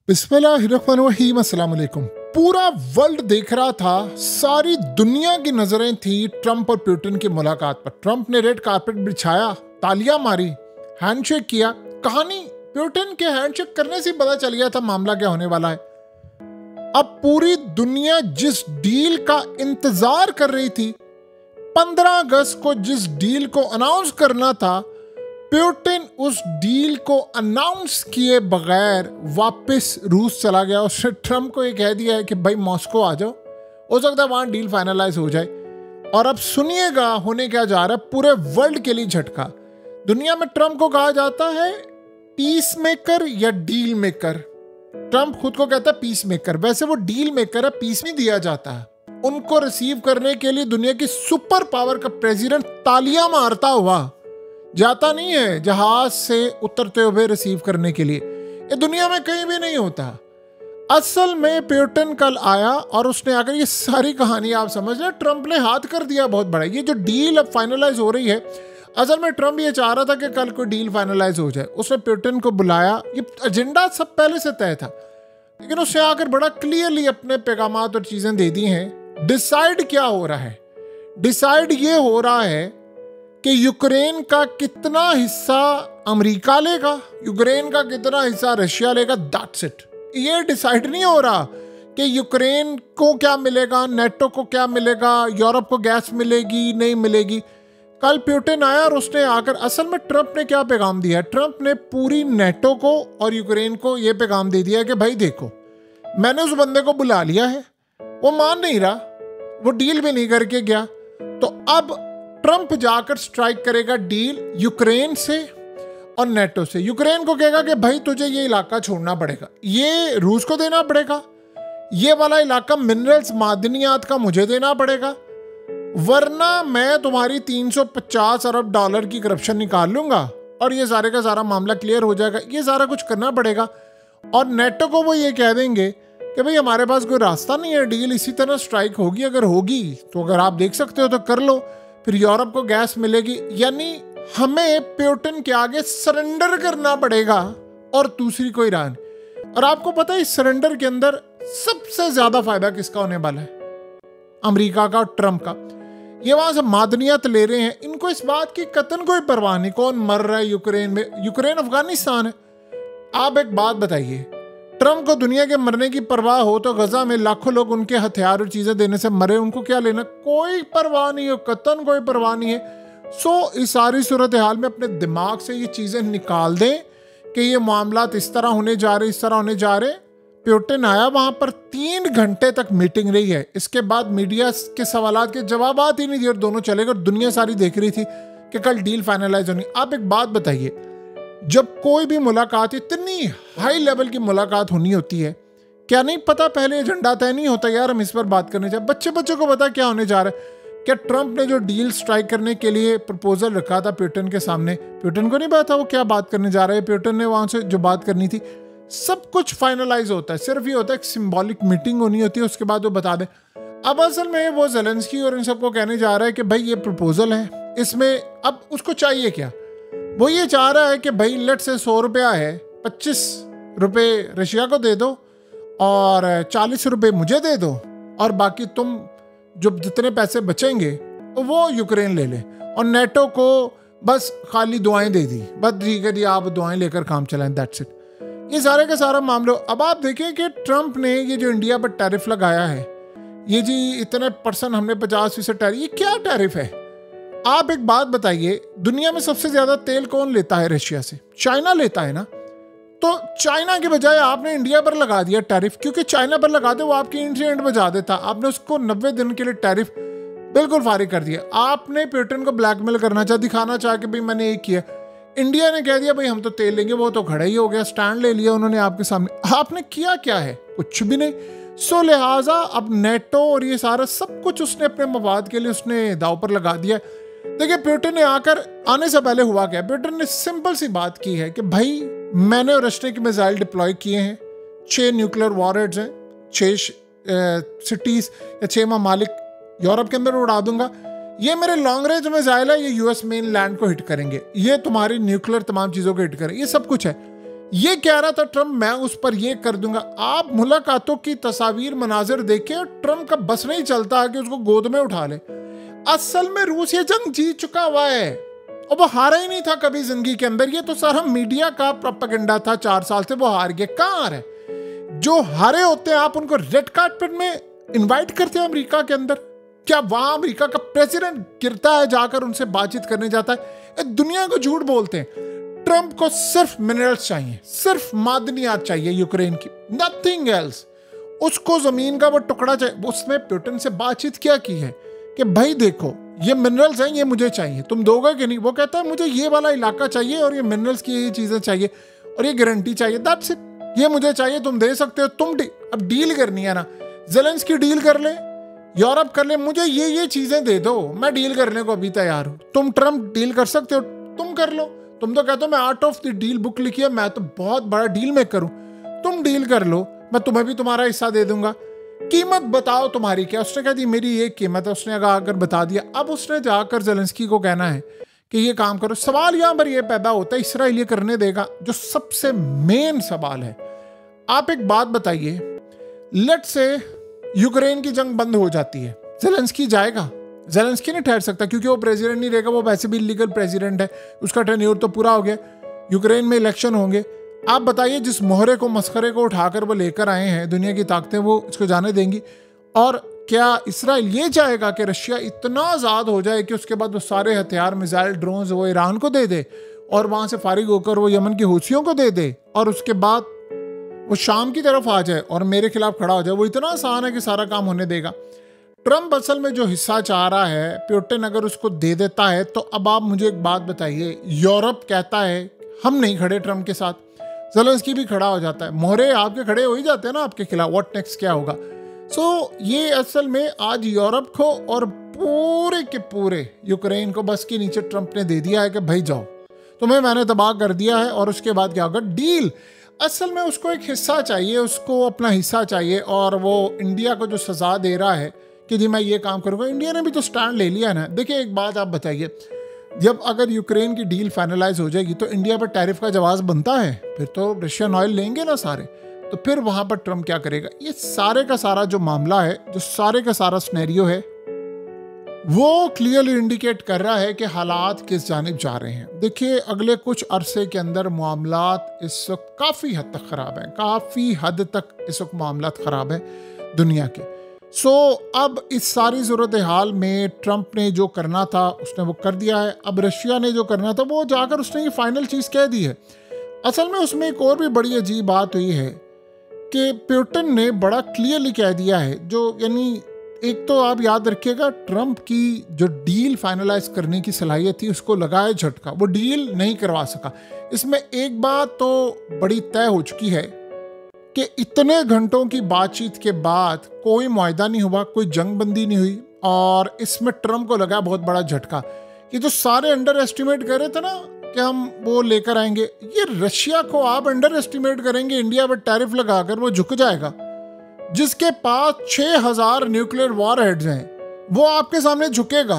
बिस्मिल्लाहिर्रहमानिर्रहीम, अस्सलाम वालेकुम। पूरा वर्ल्ड देख रहा था, सारी दुनिया की नजरें थी ट्रंप और पुतिन की मुलाकात पर। ट्रंप ने रेड कारपेट बिछाया, तालियां मारी, हैंडशेक किया। कहानी पुतिन के हैंडशेक करने से पता चल गया था मामला क्या होने वाला है। अब पूरी दुनिया जिस डील का इंतजार कर रही थी, 15 अगस्त को जिस डील को अनाउंस करना था, पुतिन उस डील को अनाउंस किए बगैर वापस रूस चला गया। उसने ट्रंप को ये कह दिया है कि भाई मॉस्को आ जाओ, हो सकता है वहां डील फाइनलाइज हो जाए। और अब सुनिएगा होने क्या जा रहा है, पूरे वर्ल्ड के लिए झटका। दुनिया में ट्रंप को कहा जाता है पीस मेकर या डील मेकर। ट्रंप खुद को कहता है पीस मेकर, वैसे वो डील मेकर है, पीस नहीं दिया जाता है। उनको रिसीव करने के लिए दुनिया की सुपर पावर का प्रेसिडेंट तालियां मारता हुआ जाता नहीं है जहाज से उतरते हुए रिसीव करने के लिए। ये दुनिया में कहीं भी नहीं होता। असल में पुतिन कल आया और उसने आकर, ये सारी कहानी आप समझ रहे, ट्रंप ने हाथ कर दिया बहुत बड़ा। ये जो डील अब फाइनलाइज हो रही है, असल में ट्रंप ये चाह रहा था कि कल कोई डील फाइनलाइज हो जाए। उसने पुतिन को बुलाया, ये एजेंडा सब पहले से तय था, लेकिन उसने आकर बड़ा क्लियरली अपने पैगामात और चीजें दे दी हैं। डिसाइड क्या हो रहा है? डिसाइड ये हो रहा है कि यूक्रेन का कितना हिस्सा अमेरिका लेगा, यूक्रेन का कितना हिस्सा रशिया लेगा, दैट्स इट। ये डिसाइड नहीं हो रहा कि यूक्रेन को क्या मिलेगा, नेटो को क्या मिलेगा, यूरोप को गैस मिलेगी नहीं मिलेगी। कल पुतिन आया और उसने आकर, असल में ट्रंप ने क्या पैगाम दिया है? ट्रंप ने पूरी नेटो को और यूक्रेन को यह पैगाम दे दिया है कि भाई देखो, मैंने उस बंदे को बुला लिया है, वो मान नहीं रहा, वो डील भी नहीं करके गया, तो अब ट्रंप जाकर स्ट्राइक करेगा डील यूक्रेन से और नेटो से। यूक्रेन को कहेगा कि भाई तुझे ये इलाका छोड़ना पड़ेगा, ये रूस को देना पड़ेगा, ये वाला इलाका मिनरल्स मादनियात का मुझे देना पड़ेगा, वरना मैं तुम्हारी 350 अरब डॉलर की करप्शन निकाल लूंगा और ये सारे का सारा मामला क्लियर हो जाएगा। ये सारा कुछ करना पड़ेगा। और नेटो को वो ये कह देंगे कि भाई हमारे पास कोई रास्ता नहीं है, डील इसी तरह स्ट्राइक होगी, अगर होगी तो अगर आप देख सकते हो तो कर लो, फिर यूरोप को गैस मिलेगी। यानी हमें पुतिन के आगे सरेंडर करना पड़ेगा और दूसरी कोई राह नहीं। और आपको पता है इस सरेंडर के अंदर सबसे ज्यादा फायदा किसका होने वाला है? अमेरिका का और ट्रंप का। ये वहां से मादनियत ले रहे हैं, इनको इस बात की कतन कोई परवाह नहीं कौन मर रहा है यूक्रेन में। यूक्रेन अफगानिस्तान है। आप एक बात बताइए, ट्रंप को दुनिया के मरने की परवाह हो तो गजा में लाखों लोग उनके हथियार और चीजें देने से मरे, उनको क्या लेना? कोई परवाह नहीं है, कतन कोई परवाह नहीं है। सो इस सारी सूरत हाल में अपने दिमाग से ये चीजें निकाल दें कि ये मामलात इस तरह होने जा रहे, इस तरह होने जा रहे। पुतिन आया, वहां पर 3 घंटे तक मीटिंग रही है। इसके बाद मीडिया के सवालात के जवाब ही नहीं दिए और दोनों चले गए। दुनिया सारी देख रही थी कि कल डील फाइनलाइज होनी। आप एक बात बताइए, जब कोई भी मुलाकात, इतनी हाई लेवल की मुलाकात होनी होती है, क्या नहीं पता पहले एजेंडा तय नहीं होता यार हम इस पर बात करने जाए? बच्चे को पता क्या होने जा रहा है? क्या ट्रंप ने जो डील स्ट्राइक करने के लिए प्रपोजल रखा था पुतिन के सामने, पुतिन को नहीं पता था वो क्या बात करने जा रहा है? पुतिन ने वहां से जो बात करनी थी, सब कुछ फाइनलाइज होता है। सिर्फ ये होता है एक सिंबॉलिक मीटिंग होनी होती है, उसके बाद वो बता दें। अब असल में वो ज़ेलेंस्की और इन सबको कहने जा रहा है कि भाई ये प्रपोजल है, इसमें अब उसको चाहिए क्या? वो ये चाह रहा है कि भाई लेट से 100 रुपया है, 25 रुपये रशिया को दे दो और 40 रुपये मुझे दे दो, और बाकी तुम जो जितने पैसे बचेंगे वो यूक्रेन ले ले, और नेटो को बस खाली दुआएं दे दी, बस ठीक है जी आप दुआएं लेकर काम चलाएं, दैट्स इट। ये सारे का सारा मामला। अब आप देखें कि ट्रंप ने ये जो इंडिया पर टैरिफ लगाया है, ये जी इतने % हमने 50% टैरिफ, ये क्या टैरिफ है? आप एक बात बताइए, दुनिया में सबसे ज्यादा तेल कौन लेता है रशिया से? चाइना लेता है ना। तो चाइना के बजाय आपने इंडिया पर लगा दिया टैरिफ, क्योंकि चाइना पर लगाते वो आपकी इंटरनेट बजा देता। आपने उसको 90 दिन के लिए टैरिफ बिल्कुल फारिग कर दिया। आपने पुतिन को ब्लैकमेल करना चाहा, दिखाना चाहा कि भाई मैंने ये किया। इंडिया ने कह दिया भाई हम तो तेल लेंगे, वो तो खड़ा ही हो गया, स्टैंड ले लिया उन्होंने आपके सामने। आपने किया क्या है? कुछ भी नहीं। सो लिहाजा अब नेटो और ये सारा सब कुछ उसने अपने मवाद के लिए उसने दाव पर लगा दिया। देखिए पुतिन ने आकर, आने से पहले हुआ क्या, पुतिन ने सिंपल सी बात की है कि भाई मैंने और रशिया के मिसाइल डिप्लॉय किए हैं, 6 न्यूक्लियर वॉरहेड्स हैं, 6 सिटीज या 6 ममालिक यूरोप के अंदर उड़ा दूंगा। ये मेरे लॉन्ग रेंज मिसाइल है, ये यूएस मेन लैंड को हिट करेंगे, ये तुम्हारी न्यूक्लियर तमाम चीजों को हिट करेंगे, ये सब कुछ है। ये कह रहा था ट्रम्प मैं उस पर ये कर दूंगा। आप मुलाकातों की तस्वीर मनाजिर देखें और ट्रम्प का बस नहीं चलता है कि उसको गोद में उठा ले। असल में रूस ये जंग जीत चुका हुआ है और वो हारा ही नहीं था कभी जिंदगी के अंदर। ये तो सारा मीडिया का प्रोपेगेंडा था, 4 साल से वो हार गए। कहाँ हारे? जो हारे होते हैं आप उनको रेड कार्पेट में इनवाइट करते हैं अमेरिका के अंदर। क्या वहां अमेरिका का प्रेसिडेंट गिरता है जाकर उनसे बातचीत करने जाता है? दुनिया को झूठ बोलते हैं। ट्रंप को सिर्फ मिनरल्स चाहिए, सिर्फ मादनियात चाहिए यूक्रेन की, नथिंग एल्स। उसको जमीन का वो टुकड़ा चाहिए। उसने पुतिन से बातचीत क्या की है कि भाई देखो ये मिनरल्स हैं, ये मुझे चाहिए, तुम दोगे कि नहीं? वो कहता है मुझे ये वाला इलाका चाहिए और ये मिनरल्स की ये चीजें चाहिए और ये गारंटी चाहिए, दैट्स इट। ये मुझे चाहिए, तुम दे सकते हो। तुम अब डील करनी है ना, ज़ेलेंस्की डील कर ले, यूरोप कर ले, मुझे ये चीजें दे दो, मैं डील करने को अभी तैयार हूं। तुम ट्रम्प डील कर सकते हो, तुम कर लो। तुम तो कहते हो मैं art of the deal book लिखी है, मैं तो बहुत बड़ा डील मेकर हूं, तुम डील कर लो, मैं तुम्हें भी तुम्हारा हिस्सा दे दूंगा। कीमत बताओ तुम्हारी क्या? उसने कहा दी मेरी ये कीमत है। उसने आकर बता दिया। अब उसने जाकर ज़ेलेंस्की को कहना है कि ये काम करो। सवाल यहां पर ये पैदा होता है इस्राइल ये करने देगा? जो सबसे मेन सवाल है, आप एक बात बताइए, लेट्स से यूक्रेन की जंग बंद हो जाती है, ज़ेलेंस्की जाएगा? ज़ेलेंस्की नहीं ठहर सकता क्योंकि वो प्रेसिडेंट नहीं रहेगा, वो वैसे भी इलीगल प्रेसिडेंट है, उसका टेन्योर तो पूरा हो गया। यूक्रेन में इलेक्शन होंगे। आप बताइए जिस मोहरे को, मस्खरे को उठाकर वो लेकर आए हैं दुनिया की ताकतें, वो इसको जाने देंगी? और क्या इस्राइल ये चाहेगा कि रशिया इतना आज़ाद हो जाए कि उसके बाद वो सारे हथियार, मिसाइल, ड्रोन्स वो ईरान को दे दे और वहाँ से फारिग होकर वो यमन की हूथियों को दे दे और उसके बाद वो शाम की तरफ आ जाए और मेरे खिलाफ खड़ा हो जाए? वो इतना आसान है कि सारा काम होने देगा? ट्रम्प असल में जो हिस्सा चाह रहा है, पुतिन अगर उसको दे देता है तो अब आप मुझे एक बात बताइए, यूरोप कहता है हम नहीं खड़े ट्रम्प के साथ, ज़ेलेंस्की भी खड़ा हो जाता है, मोहरे आपके खड़े हो ही जाते हैं ना आपके खिलाफ, व्हाट नेक्स्ट क्या होगा? ये असल में आज यूरोप को और पूरे के पूरे यूक्रेन को बस के नीचे ट्रम्प ने दे दिया है कि भाई जाओ, तुम्हें मैंने तबाह कर दिया है। और उसके बाद क्या होगा? डील। असल में उसको एक हिस्सा चाहिए, उसको अपना हिस्सा चाहिए। और वो इंडिया को जो सजा दे रहा है कि जी मैं ये काम करूँगा, इंडिया ने भी तो स्टैंड ले लिया ना। देखिए एक बात आप बताइए, जब अगर यूक्रेन की डील फाइनलाइज हो जाएगी तो इंडिया पर टैरिफ का जवाब बनता है, फिर तो रशियन ऑयल लेंगे ना सारे, तो फिर वहाँ पर ट्रम्प क्या करेगा? ये सारे का सारा जो मामला है, जो सारे का सारा सिनेरियो है, वो क्लियरली इंडिकेट कर रहा है कि हालात किस जानिब जा रहे हैं। देखिए अगले कुछ अरसे के अंदर मामलात इस वक्त काफ़ी हद तक ख़राब हैं, काफ़ी हद तक इस वक्त मामलात ख़राब हैं दुनिया के। अब इस सारी सूरत हाल में ट्रम्प ने जो करना था उसने वो कर दिया है। अब रशिया ने जो करना था वो जाकर उसने ये फाइनल चीज़ कह दी है। असल में उसमें एक और भी बड़ी अजीब बात हुई है कि पुतिन ने बड़ा क्लियरली कह दिया है, जो यानी एक तो आप याद रखिएगा ट्रम्प की जो डील फाइनलाइज करने की सलाहियत थी उसको लगाया झटका, वो डील नहीं करवा सका। इसमें एक बात तो बड़ी तय हो चुकी है कि इतने घंटों की बातचीत के बाद कोई मुआहदा नहीं हुआ, कोई जंगबंदी नहीं हुई और इसमें ट्रम्प को लगा बहुत बड़ा झटका। ये जो सारे अंडर एस्टिमेट कर रहे थे ना कि हम वो लेकर आएंगे, ये रशिया को आप अंडर एस्टिमेट करेंगे, इंडिया पर टैरिफ लगाकर वो झुक जाएगा। जिसके पास 6000 न्यूक्लियर वॉर हेड्स हैं वो आपके सामने झुकेगा?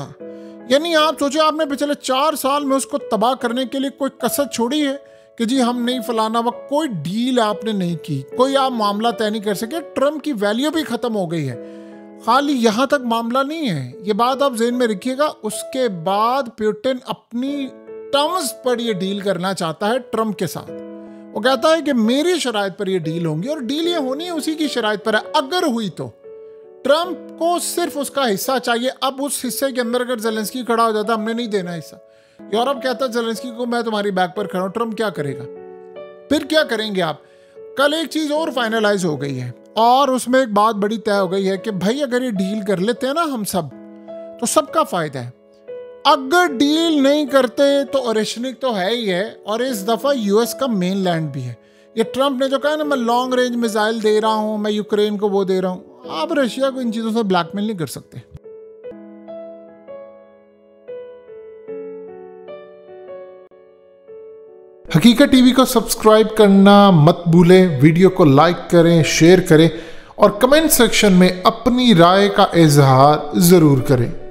यानी आप सोचिए, आपने पिछले 4 साल में उसको तबाह करने के लिए कोई कसर छोड़ी है कि जी हम नहीं फलाना वक्त, कोई डील आपने नहीं की, कोई आप मामला तय नहीं कर सके। ट्रम्प की वैल्यू भी खत्म हो गई है। खाली यहाँ तक मामला नहीं है, ये बात आप ज़हन में रखिएगा। उसके बाद पुतिन अपनी टर्म्स पर ये डील करना चाहता है ट्रम्प के साथ। वो कहता है कि मेरी शराइत पर ये डील होंगी और डील ये होनी है उसी की शराइत पर है। अगर हुई तो ट्रम्प को सिर्फ उसका हिस्सा चाहिए। अब उस हिस्से के अंदर अगर ज़ेलेंस्की खड़ा हो जाता, हमने नहीं देना हिस्सा, यूरोप कहता है ज़ेलेंस्की को मैं तुम्हारी बैक पर खड़ा हूं, ट्रम्प क्या करेगा? फिर क्या करेंगे आप? कल एक चीज़ और फाइनलाइज हो गई है और उसमें एक बात बड़ी तय हो गई है कि भाई अगर ये डील कर लेते हैं ना हम सब, तो सबका फायदा है। अगर डील नहीं करते तो ओरेशनिक तो है ही है और इस दफ़ा यूएस का मेन लैंड भी है। ये ट्रम्प ने जो कहा ना मैं लॉन्ग रेंज मिसाइल दे रहा हूँ, मैं यूक्रेन को वो दे रहा हूँ, आप रशिया को इन चीज़ों से ब्लैकमेल नहीं कर सकते। हकीकत टीवी को सब्सक्राइब करना मत भूलें, वीडियो को लाइक करें, शेयर करें और कमेंट सेक्शन में अपनी राय का इजहार ज़रूर करें।